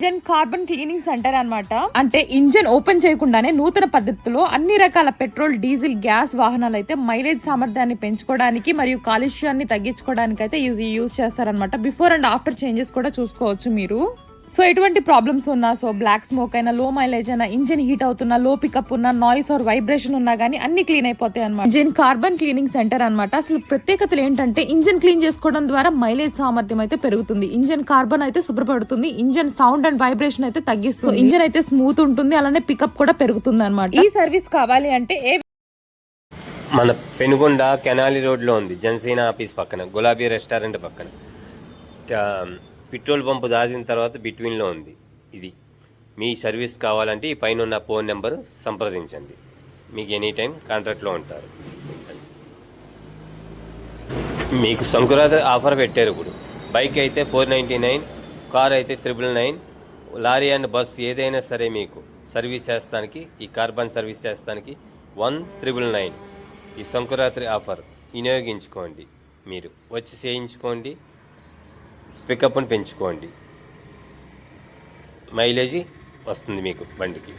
Engine carbon cleaning centre అన్నమాట. అంటే engine open చేయకుండానే నూతన పద్ధతిలో అన్ని రకాల పెట్రోల్, డీజిల్, గ్యాస్ వాహనాలు అయితే మైలేజ్ సామర్థ్యాన్ని పెంచుకోవడానికి మరియు కాలుష్యాన్ని తగ్గించుకోవడానికి అయితే యూజ్ చేస్తారనమాట. బిఫోర్ అండ్ ఆఫ్టర్ చేంజెస్ కూడా చూసుకోవచ్చు మీరు. సో ఎటువంటి ప్రాబ్లమ్స్ ఉన్నా, సో బ్లాక్ స్మోక్ అయినా, లో మైలేజ్ అయినా, ఇంజిన్ హీట్ అవుతున్నా, లో పికప్ ఉన్నా, నాయిస్ ఆర్ వైబ్రేషన్ ఉన్నా గానీ అన్ని క్లీన్ అయిపోతాయి అనమాట. ఇంజిన్ కార్బన్ క్లీనింగ్ సెంటర్ అనమాట. అసలు ప్రత్యేకతలు ఏంటంటే ఇంజిన్ క్లీన్ చేసుకోవడం ద్వారా మైలేజ్ సామర్థ్యం అయితే పెరుగుతుంది, ఇంజిన్ కార్బన్ అయితే శుభ్రపడుతుంది, ఇంజిన్ సౌండ్ అండ్ వైబ్రేషన్ అయితే తగ్గిస్తుంది, ఇంజిన్ అయితే స్మూత్ ఉంటుంది, అలానే పికప్ కూడా పెరుగుతుంది అనమాట. ఈ సర్వీస్ కావాలి అంటే మన పెనుగొండ కెనాలి రోడ్లో ఉంది, జనసేన ఆఫీస్ పక్కన, గులాబీ రెస్టారెంట్ పక్కన, పెట్రోల్ పంపు దాటిన తర్వాత బిట్వీన్లో ఉంది. ఇది మీ సర్వీస్ కావాలంటే ఈ పైన ఉన్న ఫోన్ నెంబరు సంప్రదించండి. మీకు ఎనీ టైం కాంట్రాక్ట్లో ఉంటారు. మీకు సంక్రాంతి ఆఫర్ పెట్టారు. ఇప్పుడు బైక్ అయితే 499, కార్ అయితే 999, లారీ అండ్ బస్ ఏదైనా సరే మీకు సర్వీస్ చేస్తానికి, ఈ కార్బన్ సర్వీస్ చేస్తానికి 1999. ఈ సంక్రాంతి ఆఫర్ వినియోగించుకోండి. మీరు వచ్చి చేయించుకోండి, పికప్ని పెంచుకోండి, మైలేజీ వస్తుంది మీకు బండికి.